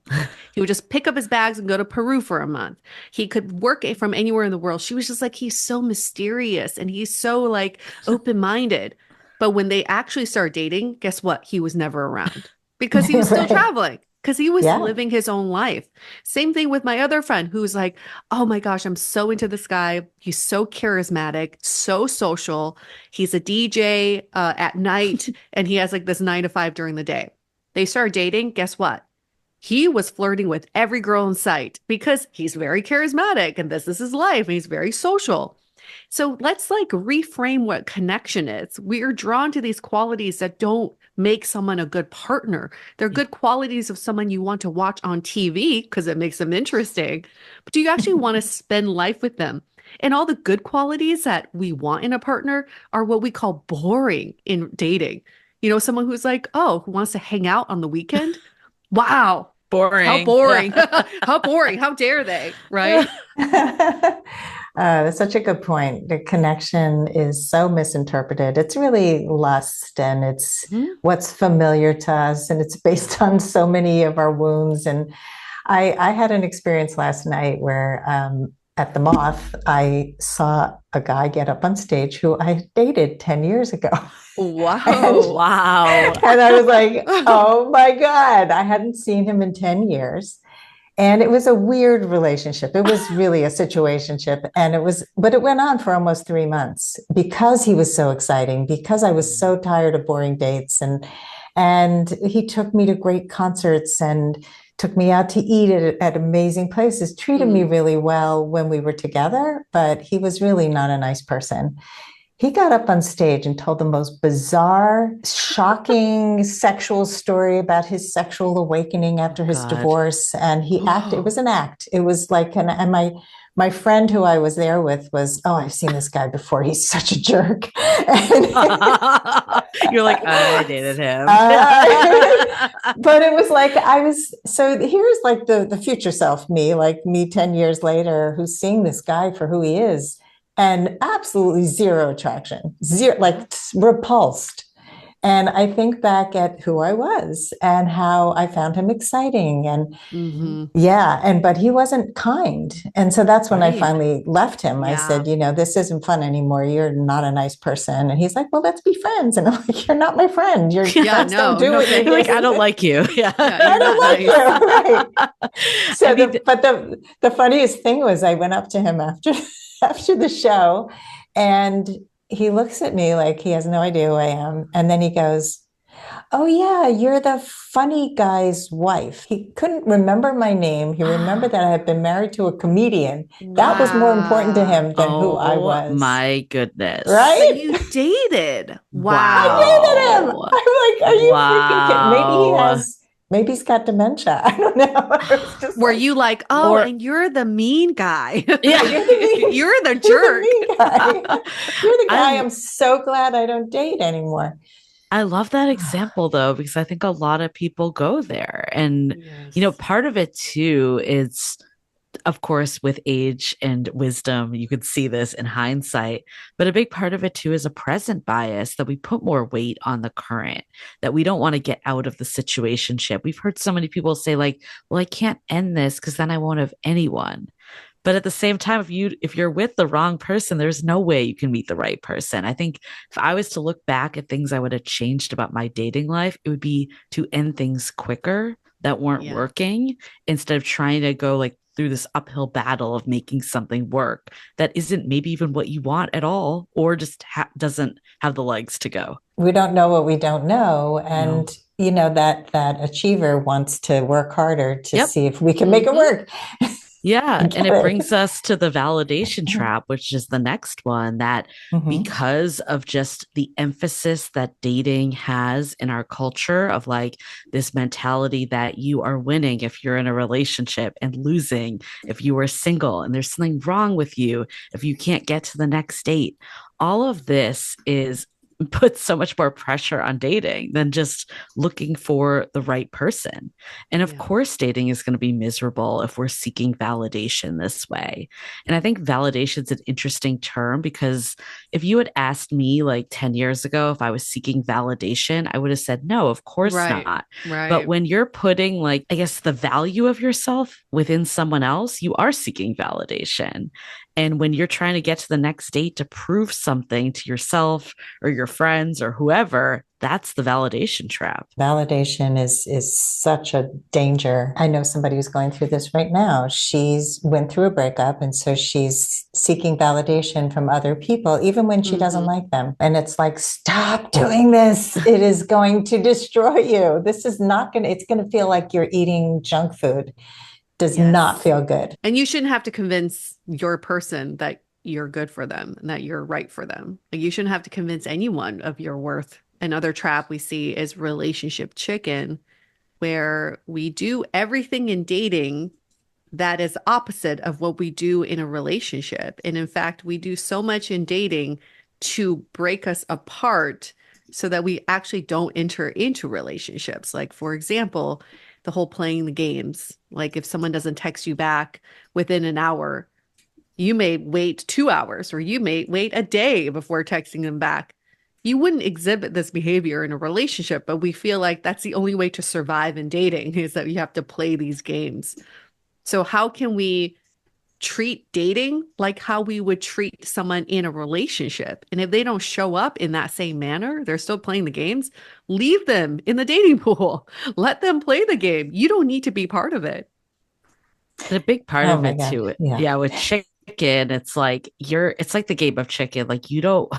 He would just pick up his bags and go to Peru for a month. He could work from anywhere in the world. She was just like, he's so mysterious and he's so like open-minded. But when they actually started dating, guess what? He was never around because he was still traveling, because he was living his own life. Same thing with my other friend who's like, oh my gosh, I'm so into this guy. He's so charismatic, so social. He's a DJ at night and he has like this 9 to 5 during the day. They started dating. Guess what? He was flirting with every girl in sight because he's very charismatic and this is his life and he's very social. So let's like reframe what connection is. We are drawn to these qualities that don't make someone a good partner. They're good qualities of someone you want to watch on TV because it makes them interesting. But do you actually want to spend life with them? And all the good qualities that we want in a partner are what we call boring in dating. Someone who's like, oh, who wants to hang out on the weekend? Wow. Boring. How boring. How boring. How dare they? Right? That's such a good point. The connection is so misinterpreted. It's really lust and it's what's familiar to us, and it's based on so many of our wounds. And I had an experience last night where at the Moth, I saw a guy get up on stage who I dated 10 years ago. Wow. Wow. And I was like, oh my God, I hadn't seen him in 10 years. And it was a weird relationship. It was really a situationship. But it went on for almost 3 months because he was so exciting, because I was so tired of boring dates. And he took me to great concerts and took me out to eat at amazing places, treated me really well when we were together, but he was really not a nice person. He got up on stage and told the most bizarre, shocking sexual story about his sexual awakening after his divorce. And he acted, it was an act. It was like, and my friend who I was there with was, oh, I've seen this guy before. He's such a jerk. You're like, I dated him. But it was like, so here's like the future self, like me 10 years later, who's seeing this guy for who he is. And absolutely zero attraction, zero, like repulsed. And I think back at who I was and how I found him exciting. And Mm-hmm. yeah, but he wasn't kind. And so that's when I Right. finally left him. I Yeah. said, this isn't fun anymore. You're not a nice person. And he's like, well, let's be friends. And I'm like, you're not my friend. Your Yeah, friends don't do no what you thanks. do. Like, I don't like you. Yeah. Yeah, I you're don't not like nice. you. Right. So I mean, the funniest thing was I went up to him after the show, and he looks at me like he has no idea who I am. And then he goes, oh, yeah, you're the funny guy's wife. He couldn't remember my name. He remembered that I had been married to a comedian. That was more important to Wow. him than who I oh was. my goodness. But Right? you dated. I dated him. Wow. I'm like, are you freaking kidding? Wow. Maybe he's got dementia. I don't know. I was just Were like, you like, oh, Or and you're the mean guy? yeah. you're the mean, You're the you're the jerk. mean guy. You're the guy I I'm so glad I don't date anymore. I love that example though, because I think a lot of people go there. And, Yes. part of it too is, of course, with age and wisdom, you could see this in hindsight. But a big part of it too is a present bias that we put more weight on the current, that we don't want to get out of the situationship. We've heard so many people say, like, well, I can't end this because then I won't have anyone. But at the same time, if you're with the wrong person, there's no way you can meet the right person. I think if I was to look back at things I would have changed about my dating life, it would be to end things quicker that weren't Yeah. working instead of trying to go like through this uphill battle of making something work that isn't maybe even what you want at all, or just doesn't have the legs to go. We don't know what we don't know. No. And that achiever wants to work harder to Yep. see if we can make it work. Yeah. Get And it it. brings us to the validation trap, which is the next one, that Mhm. because of just the emphasis that dating has in our culture of like this mentality that you are winning if you're in a relationship and losing if you are single, and there's something wrong with you if you can't get to the next date. All of this puts so much more pressure on dating than just looking for the right person. And of Yeah. course, dating is going to be miserable if we're seeking validation this way. And I think validation is an interesting term, because if you had asked me like 10 years ago if I was seeking validation, I would have said, no, of course Right. not. Right. But when you're putting, like, I guess, the value of yourself within someone else, you are seeking validation. And when you're trying to get to the next date to prove something to yourself or your friends or whoever, that's the validation trap. Validation is such a danger. I know somebody who's going through this right now. She's went through a breakup, and so she's seeking validation from other people, even when she doesn't like them. And it's like, stop doing this. It is going to destroy you. This is not going to, it's going to feel like you're eating junk food. Does Yes. not feel good. And you shouldn't have to convince your person that you're good for them and that you're right for them. Like, you shouldn't have to convince anyone of your worth. Another trap we see is relationship chicken, where we do everything in dating that is opposite of what we do in a relationship. And in fact, we do so much in dating to break us apart so that we actually don't enter into relationships. Like, for example, the whole playing the games. Like, if someone doesn't text you back within an hour, you may wait 2 hours, or you may wait a day before texting them back. You wouldn't exhibit this behavior in a relationship, but we feel like that's the only way to survive in dating, is that you have to play these games. So how can we treat dating like how we would treat someone in a relationship? And if they don't show up in that same manner, they're still playing the games, leave them in the dating pool. Let them play the game. You don't need to be part of it. And a big part Oh of my it God. too, Yeah. with chicken, it's like it's like the game of chicken. Like, you don't,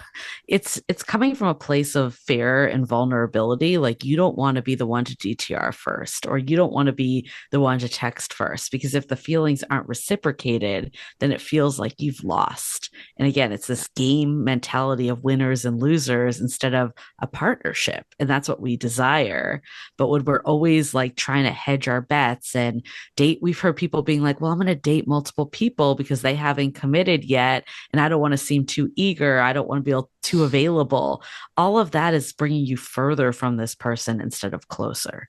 it's coming from a place of fear and vulnerability. Like, you don't want to be the one to DTR first, or you don't want to be the one to text first, because if the feelings aren't reciprocated, then it feels like you've lost. And again, it's this game mentality of winners and losers instead of a partnership. And that's what we desire. But when we're always like trying to hedge our bets and date, we've heard people being like, well, I'm going to date multiple people because they haven't committed yet, and I don't want to seem too eager, I don't want to be too available. All of that is bringing you further from this person instead of closer.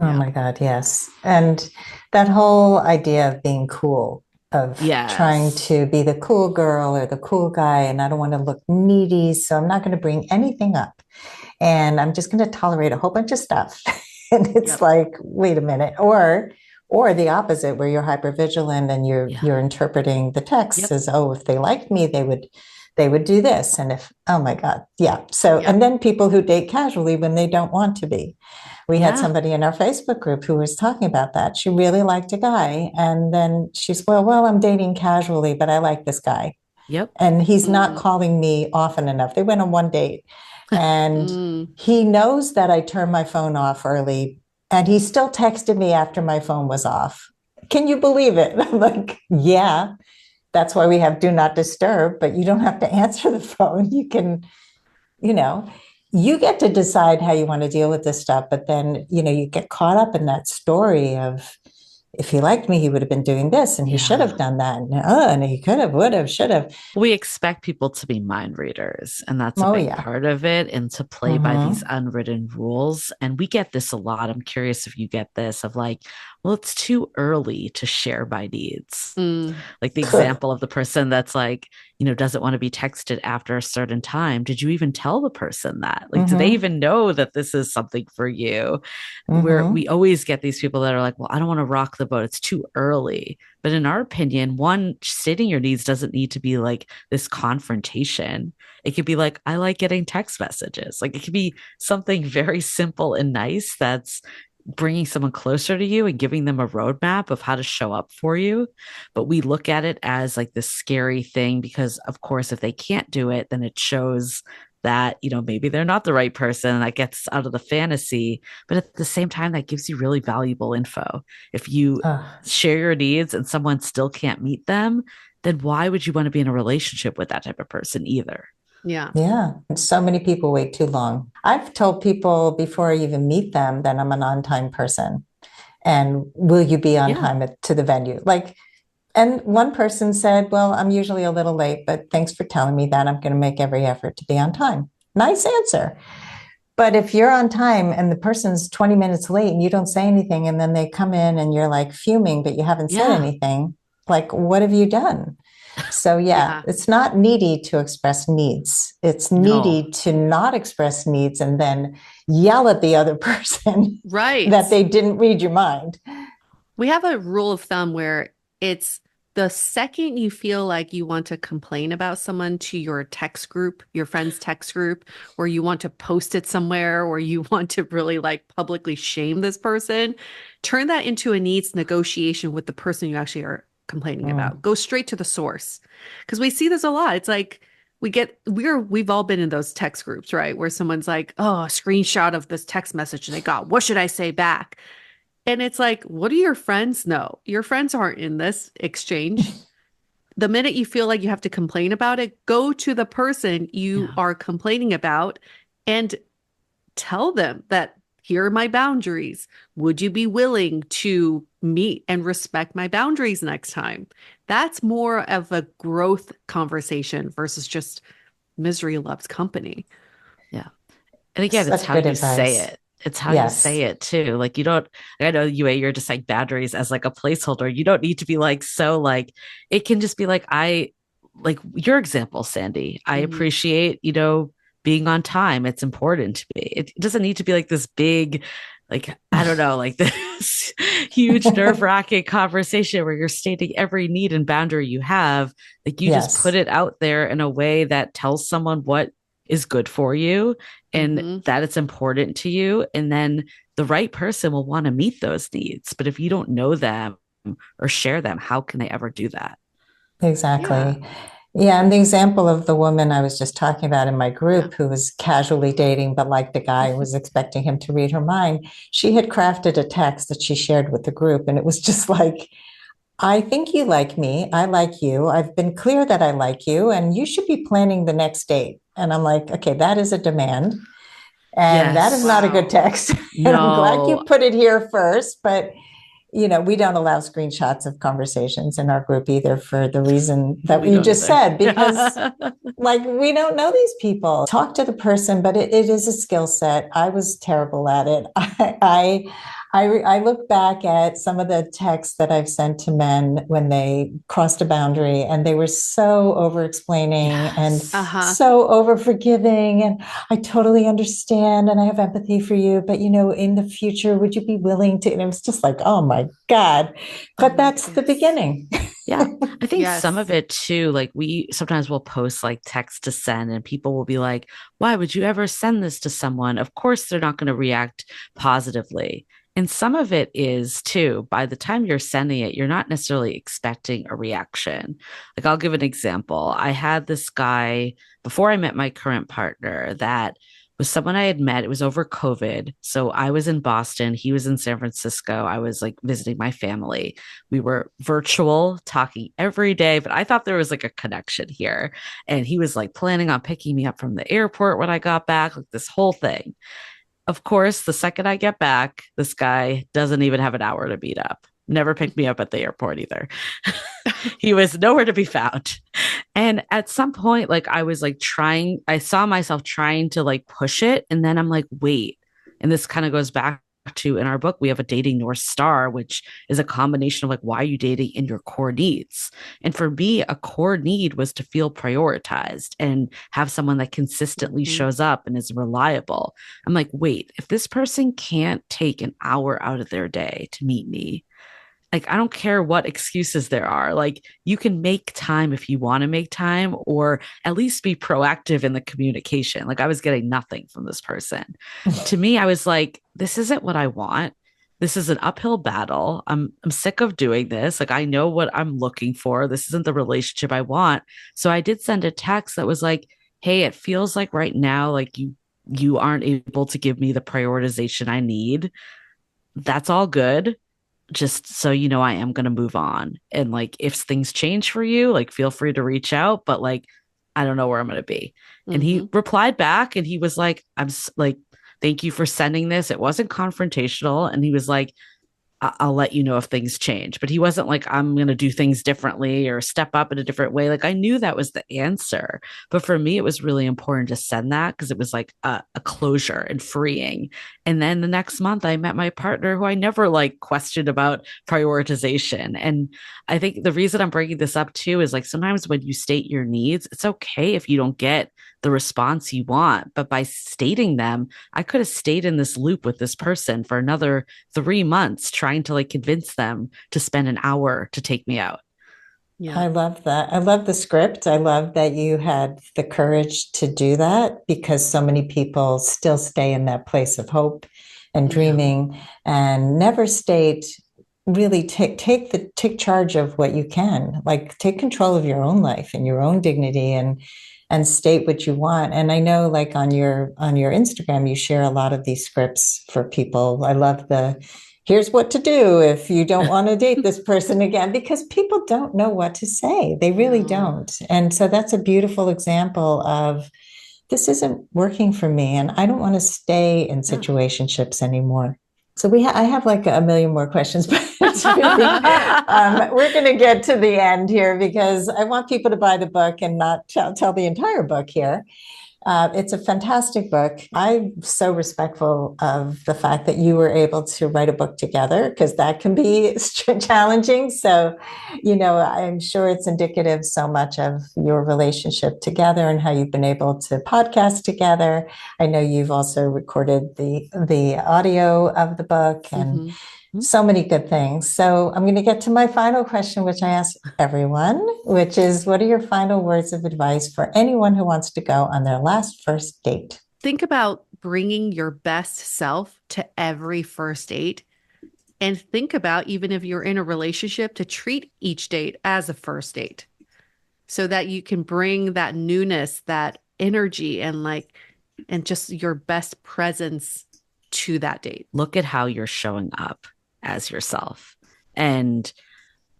Oh my God, yes. And that whole idea of being cool, of trying Yes. to be the cool girl or the cool guy, and I don't want to look needy, so I'm not going to bring anything up. And I'm just going to tolerate a whole bunch of stuff. And it's Yep. like, wait a minute. Or the opposite, where you're hyper vigilant and Yeah. you're interpreting the text Yep. as, oh, if they liked me, they would do this. And if, oh my God. Yeah. So, Yep. and then people who date casually when they don't want to be. We had Yeah. somebody in our Facebook group who was talking about that. She really liked a guy. And then she's, well, I'm dating casually, but I like this guy. Yep. And he's not Mm. calling me often enough. They went on one date and Mm. he knows that I turned my phone off early, and he still texted me after my phone was off. Can you believe it? I'm like, yeah, that's why we have do not disturb, but you don't have to answer the phone. You can, you know, you get to decide how you want to deal with this stuff, but then, you get caught up in that story of, if he liked me, he would have been doing this, and he should have Yeah. done that. And he could have, would have, should have. We expect people to be mind readers, and that's a Oh, big yeah. part of it, and to play by these Mm-hmm. unwritten rules. And we get this a lot. I'm curious if you get this of like, well, it's too early to share my needs. Mm. Like the example of the person that's like, doesn't want to be texted after a certain time. Did you even tell the person that? Like, do they Mm-hmm. even know that this is something for you? Where Mm-hmm. we always get these people that are like, well, I don't want to rock the boat. It's too early. But in our opinion, one, stating your needs doesn't need to be like this confrontation. It could be like, I like getting text messages. Like it could be something very simple and nice that's bringing someone closer to you and giving them a roadmap of how to show up for you. But we look at it as like this scary thing because, of course, if they can't do it, then it shows that, maybe they're not the right person. That gets out of the fantasy. But at the same time, that gives you really valuable info. If you Oh, share your needs and someone still can't meet them, then why would you want to be in a relationship with that type of person either? Yeah. yeah. So many people wait too long. I've told people before I even meet them that I'm an on time person. And will you be on Yeah. time to the venue? Like, and one person said, well, I'm usually a little late, but thanks for telling me that. I'm going to make every effort to be on time. Nice answer. But if you're on time and the person's 20 minutes late and you don't say anything, and then they come in and you're like fuming, but you haven't said Yeah. anything, like, what have you done? So, yeah, Yeah. it's not needy to express needs. It's No. needy to not express needs and then yell at the other person Right. that they didn't read your mind. We have a rule of thumb where it's the second you feel like you want to complain about someone to your text group, your friend's text group, or you want to post it somewhere, or you want to really like publicly shame this person, turn that into a needs negotiation with the person you actually are complaining about. Go straight to the source. Because we see this a lot. It's like we've all been in those text groups, right? Where someone's like, oh, a screenshot of this text message they got. What should I say back? And it's like, what do your friends know? Your friends aren't in this exchange. The minute you feel like you have to complain about it, go to the person you Yeah. are complaining about and tell them that here are my boundaries. Would you be willing to meet and respect my boundaries next time? That's more of a growth conversation versus just misery loves company. Yeah. And again, it's Such how good you say advice. it. It's how you Yes. say it too. Like you don't, I know you're just like boundaries as like a placeholder. You don't need to be like, so like, it can just be like, like your example, Sandy, I Mhm. appreciate, being on time. It's important to me. It doesn't need to be like this big, like, I don't know, like this huge nerve wracking conversation where you're stating every need and boundary you have. Like you just put Yes, it out there in a way that tells someone what is good for you and Mhm. that it's important to you. And then the right person will want to meet those needs. But if you don't know them or share them, how can they ever do that? Yeah. exactly. Yeah, and the example of the woman I was just talking about in my Yeah. group who was casually dating, but like the guy was expecting him to read her mind, she had crafted a text that she shared with the group. And it was just like, I think you like me. I like you. I've been clear that I like you, and you should be planning the next date. And I'm like, okay, that is a demand. And that is Yes. not a good Wow. text. And I'm glad you No, put it here first, but we don't allow screenshots of conversations in our group either for the reason that we we don't just either. said, because like we don't know these people. Talk to the person, but it is a skill set. I was terrible at it. I look back at some of the texts that I've sent to men when they crossed a boundary and they were so over explaining and Yes. so over forgiving. And I totally understand and I have empathy for you. But, in the future, would you be willing to? And it was just like, oh my God. Oh But my that's the goodness. beginning. Yeah. I think some of Yes. it too, like we sometimes will post like text to send, and people will be like, why would you ever send this to someone? Of course, they're not going to react positively. And some of it is too, by the time you're sending it, you're not necessarily expecting a reaction. Like, I'll give an example. I had this guy before I met my current partner that was someone I had met. It was over COVID. So I was in Boston, he was in San Francisco. I was like visiting my family. We were virtual talking every day, but I thought there was like a connection here. And he was like planning on picking me up from the airport when I got back, like this whole thing. Of course, the second I get back, this guy doesn't even have an hour to meet up. Never picked me up at the airport either. He was nowhere to be found. And at some point, like I was like trying, I saw myself trying to like push it. And then I'm like, wait. And this kind of goes back to in our book, we have a dating North Star, which is a combination of like, why are you dating in your core needs? And for me, a core need was to feel prioritized and have someone that consistently Mhm. shows up and is reliable. I'm like, wait, if this person can't take an hour out of their day to meet me, like I don't care what excuses there are. Like you can make time if you want to make time or at least be proactive in the communication. Like I was getting nothing from this person. To me, I was like, this isn't what I want. This is an uphill battle. I'm sick of doing this. Like I know what I'm looking for. This isn't the relationship I want. So I did send a text that was like, "Hey, it feels like right now like you aren't able to give me the prioritization I need. That's all good, just so you know, I am going to move on. And like, if things change for you, like, feel free to reach out. But like, I don't know where I'm going to be." And he Mhm. replied back and he was like, like, thank you for sending this. It wasn't confrontational. And he was like, I'll let you know if things change. But he wasn't like, I'm going to do things differently or step up in a different way. Like I knew that was the answer. But for me, it was really important to send that because it was like a closure and freeing. And then the next month, I met my partner who I never like questioned about prioritization. And I think the reason I'm bringing this up too is like sometimes when you state your needs, it's okay if you don't get the response you want. But by stating them, I could have stayed in this loop with this person for another 3 months trying to like convince them to spend an hour to take me out. Yeah. I love that. I love the script. I love that you had the courage to do that because so many people still stay in that place of hope and Yeah. dreaming and never state really take charge of what you can. Like take control of your own life and your own dignity and state what you want. And I know like on your Instagram you share a lot of these scripts for people. I love the here's what to do if you don't want to date this person again, because people don't know what to say. They really No. don't. And so that's a beautiful example of this isn't working for me and I don't want to stay in Yeah. situationships anymore. So I have like a million more questions, but it's really, we're going to get to the end here because I want people to buy the book and not tell the entire book here. It's a fantastic book. I'm so respectful of the fact that you were able to write a book together because that can be challenging. So, I'm sure it's indicative so much of your relationship together and how you've been able to podcast together. I know you've also recorded the audio of the book and Mm-hmm. so many good things. So I'm going to get to my final question, which I ask everyone, which is what are your final words of advice for anyone who wants to go on their last first date? Think about bringing your best self to every first date. And think about, even if you're in a relationship, to treat each date as a first date so that you can bring that newness, that energy, and just your best presence to that date. Look at how you're showing up as yourself. And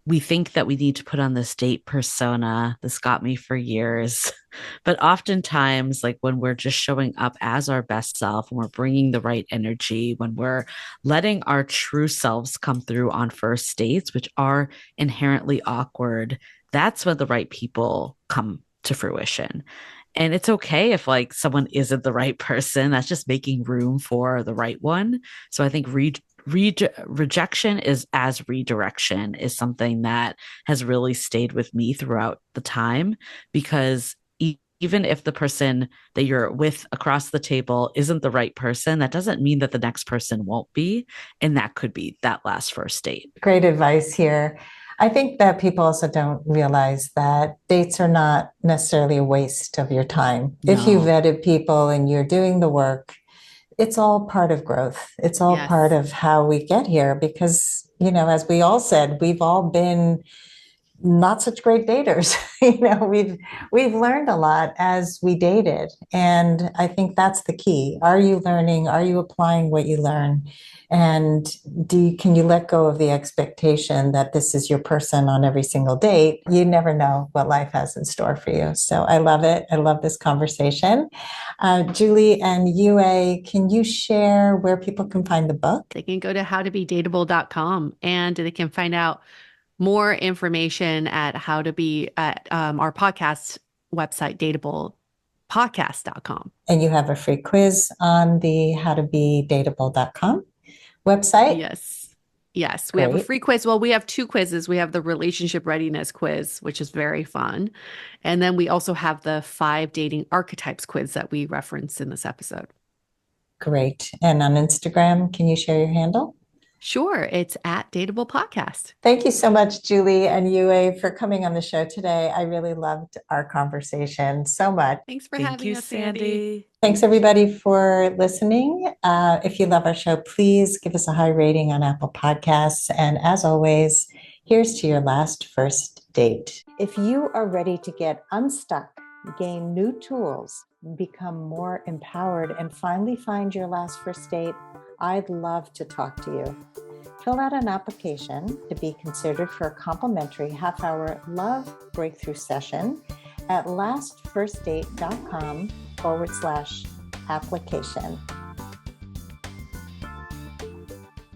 we think that we need to put on this date persona. This got me for years. But oftentimes, like when we're just showing up as our best self, when we're bringing the right energy, when we're letting our true selves come through on first dates, which are inherently awkward, that's when the right people come to fruition. And it's okay if like someone isn't the right person. That's just making room for the right one. So I think rejection is as redirection is something that has really stayed with me throughout the time, because even if the person that you're with across the table isn't the right person, that doesn't mean that the next person won't be. And that could be that last first date. Great advice here. I think that people also don't realize that dates are not necessarily a waste of your time. If you No. vetted people and you're doing the work, it's all part of growth. It's all part Yes. of how we get here because, as we all said, we've all been not such great daters. We've learned a lot as we dated. And I think that's the key. Are you learning? Are you applying what you learn? And can you let go of the expectation that this is your person on every single date? You never know what life has in store for you. So I love it. I love this conversation. Julie and Yue, can you share where people can find the book? They can go to howtobedateable.com and they can find out more information at our podcast website, dateablepodcast.com. And you have a free quiz on the howtobedateable.com website. Yes. We have a free quiz. Well, we have two quizzes. We have the relationship readiness quiz, which is very fun. And then we also have the 5 dating archetypes quiz that we referenced in this episode. Great. And on Instagram, can you share your handle? Sure. It's at Dateable Podcast. Thank you so much, Julie and Yue, for coming on the show today. I really loved our conversation so much. Thanks for having us, Sandy. Thanks, everybody, for listening. If you love our show, please give us a high rating on Apple Podcasts. And as always, here's to your last first date. If you are ready to get unstuck, gain new tools, become more empowered, and finally find your last first date, I'd love to talk to you. Fill out an application to be considered for a complimentary half-hour love breakthrough session at lastfirstdate.com/application.